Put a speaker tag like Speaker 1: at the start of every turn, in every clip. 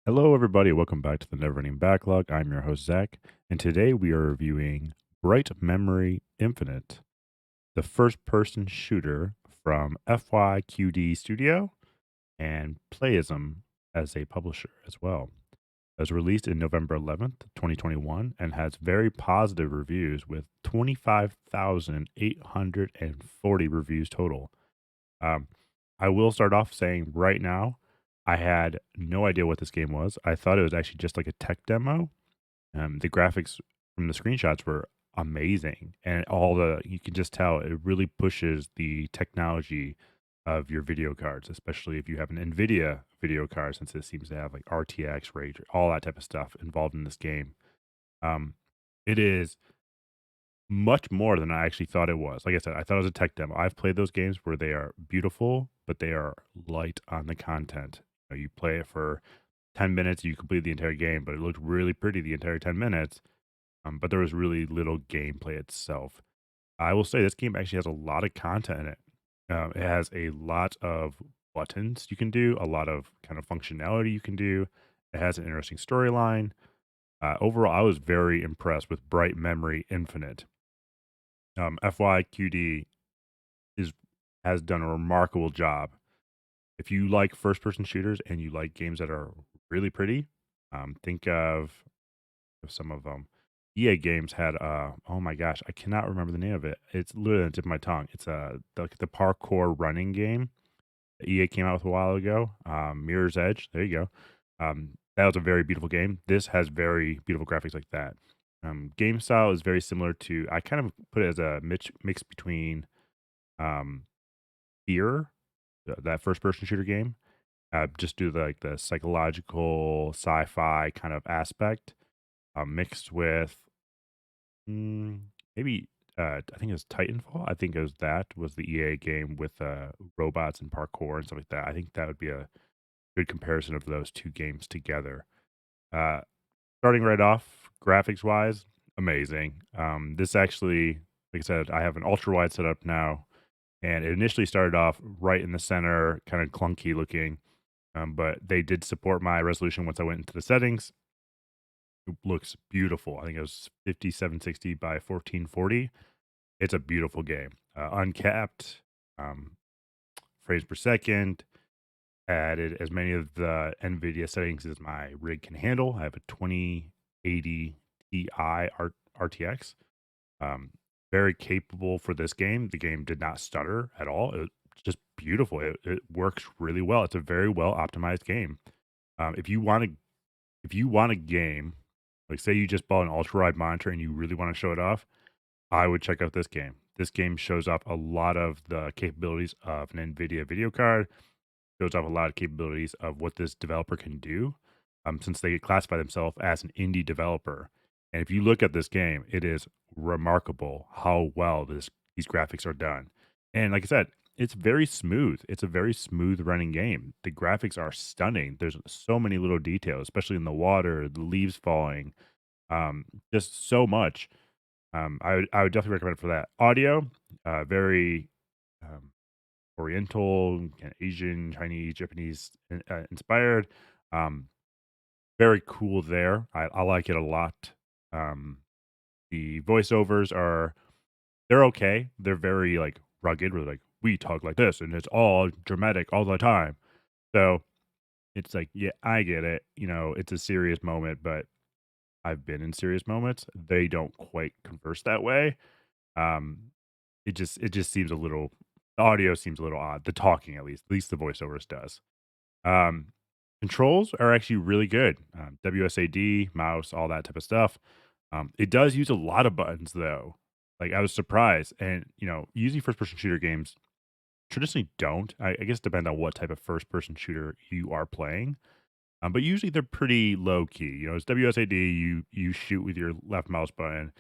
Speaker 1: Hello, everybody. Welcome back to the Never Ending Backlog. I'm your host, Zach, and today we are reviewing Bright Memory Infinite, the first person shooter from FYQD-Studio and Playism as a publisher as well. It was released in November 11th, 2021, and has very positive reviews with 25,840 reviews total. Um, I will start off saying right now, I had no idea what this game was. I thought it was actually just like a tech demo. The graphics from the screenshots were amazing, and you can just tell it really pushes the technology of your video cards, especially if you have an NVIDIA video card, since it seems to have like RTX, ray, all that type of stuff involved in this game. Um, it is much more than I actually thought it was. Like I said, I thought it was a tech demo. I've played those games where they are beautiful, but they are light on the content. You play it for 10 minutes, you complete the entire game, but it looked really pretty the entire 10 minutes. But there was really little gameplay itself. I will say this game actually has a lot of content in it. It has a lot of buttons you can do, a lot of kind of functionality you can do. It has an interesting storyline. Overall, I was very impressed with Bright Memory Infinite. FYQD is has done a remarkable job. If you like first person shooters and you like games that are really pretty, think of some of them. EA games had oh my gosh, I cannot remember the name of it. It's literally on the tip of my tongue. It's the parkour running game that EA came out with a while ago. Mirror's Edge. There you go. That was a very beautiful game. This has very beautiful graphics like that. Game style is very similar to. I kind of put it as a mix between um, Fear, that first person shooter game, just do like the psychological sci-fi kind of aspect, mixed with mm, maybe I think it was Titanfall. I think it was that was the EA game with robots and parkour and stuff like that. I think that would be a good comparison of those two games together. Uh, Starting right off, graphics wise, amazing. This actually, like I said, I have an ultra-wide setup now, and it initially started off right in the center, kind of clunky looking. But they did support my resolution once I went into the settings. It looks beautiful. I think it was 5760 by 1440. It's a beautiful game. Uncapped, um, frames per second. Added as many of the NVIDIA settings as my rig can handle. I have a 2080 Ti RTX. Um, Very capable for this game. The game did not stutter at all. It's just beautiful. It works really well. It's a very well optimized game. If you want to if you want a game, like say you just bought an ultra wide monitor and you really want to show it off, I would check out this game. This game shows off a lot of the capabilities of an NVIDIA video card, shows off a lot of capabilities of what this developer can do, since they classify themselves as an indie developer. And if you look at this game, it is remarkable how well these graphics are done. And like I said, it's very smooth. It's a very smooth running game. The graphics are stunning. There's so many little details, especially in the water, the leaves falling, just so much. I would definitely recommend it for that. Audio, very um, Oriental, kinda Asian, Chinese, Japanese inspired. Um, Very cool there. I like it a lot. Um, the voiceovers are they're okay. They're very like rugged. We're like we talk like this, and it's all dramatic all the time. So it's like, yeah, I get it. It's a serious moment, but I've been in serious moments. They don't quite converse that way. Um, it just seems a little. The audio seems a little odd. The talking, at least the voiceovers does. Um, Controls are actually really good. WSAD, mouse, all that type of stuff. It does use a lot of buttons though. Like I was surprised, and usually first-person shooter games traditionally don't. I guess depend on what type of first-person shooter you are playing. But usually they're pretty low key. It's WSAD. You shoot with your left mouse button,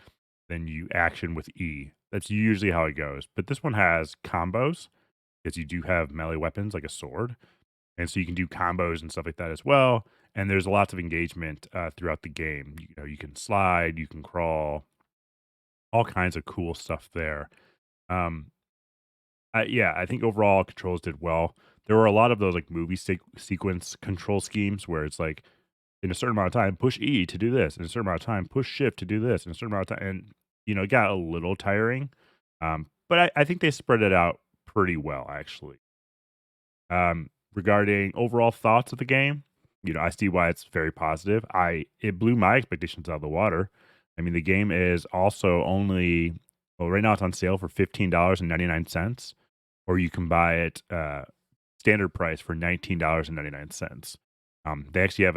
Speaker 1: then you action with E. That's usually how it goes. But this one has combos because you do have melee weapons like a sword, and so you can do combos and stuff like that as well. And there's lots of engagement throughout the game. You can slide, you can crawl, all kinds of cool stuff there. Um, yeah, I think overall controls did well. There were a lot of those like movie sequence control schemes where it's like in a certain amount of time, push E to do this. In a certain amount of time, push Shift to do this. In a certain amount of time, and it got a little tiring. But I think they spread it out pretty well, actually. Regarding overall thoughts of the game, I see why it's very positive. It blew my expectations out of the water. I mean, the game is also only well, right now it's on sale for $15.99, or you can buy it standard price for $19.99. They actually have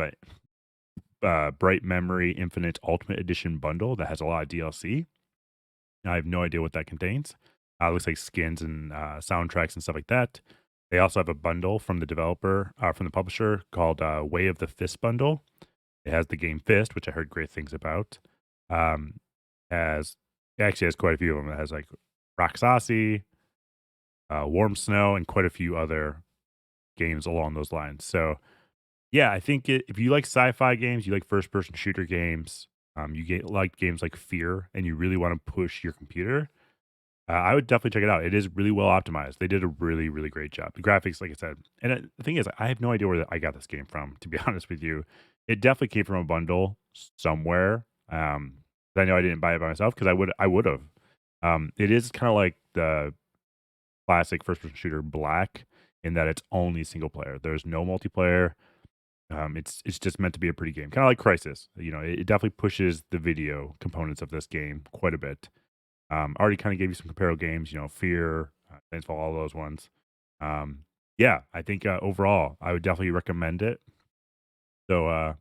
Speaker 1: a Bright Memory Infinite Ultimate Edition bundle that has a lot of DLC. I have no idea what that contains. Looks like skins and soundtracks and stuff like that. They also have a bundle from the developer, from the publisher called Way of the Fist bundle. It has the game Fist, which I heard great things about. Um, has it actually has quite a few of them. It has like Roxassi, Warm Snow, and quite a few other games along those lines. So yeah, I think if you like sci-fi games, you like first-person shooter games, you get like games like Fear, and you really want to push your computer. I would definitely check it out. It is really well optimized. They did a really, really great job. The graphics, like I said, and the thing is, I have no idea where I got this game from. To be honest with you, it definitely came from a bundle somewhere. I know I didn't buy it by myself because I would have. It is kind of like the classic first-person shooter Black in that it's only single player. There's no multiplayer. It's just meant to be a pretty game, kind of like Crisis. It definitely pushes the video components of this game quite a bit. Already kind of gave you some comparable games, Fear, Thankful, all those ones. Yeah, I think overall, I would definitely recommend it. So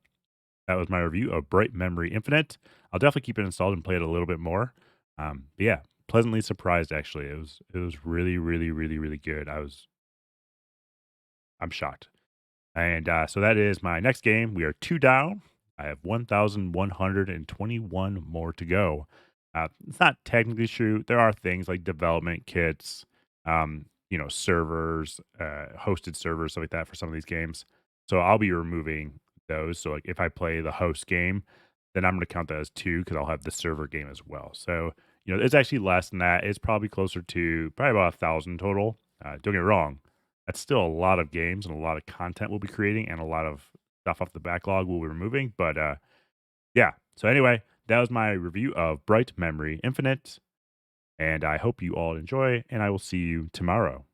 Speaker 1: that was my review of Bright Memory Infinite. I'll definitely keep it installed and play it a little bit more. But yeah, pleasantly surprised actually. It was really, really, really, really good. I'm shocked. And so that is my next game. We are two down. I have 1,121 more to go. It's not technically true. There are things like development kits, servers, hosted servers, stuff like that for some of these games. So I'll be removing those. So like if I play the host game, then I'm going to count that as two because I'll have the server game as well. So it's actually less than that. It's probably closer to probably about 1,000 total. Don't get me wrong, that's still a lot of games and a lot of content we'll be creating and a lot of stuff off the backlog we'll be removing. But yeah. So anyway, that was my review of Bright Memory Infinite. And I hope you all enjoy, and I will see you tomorrow.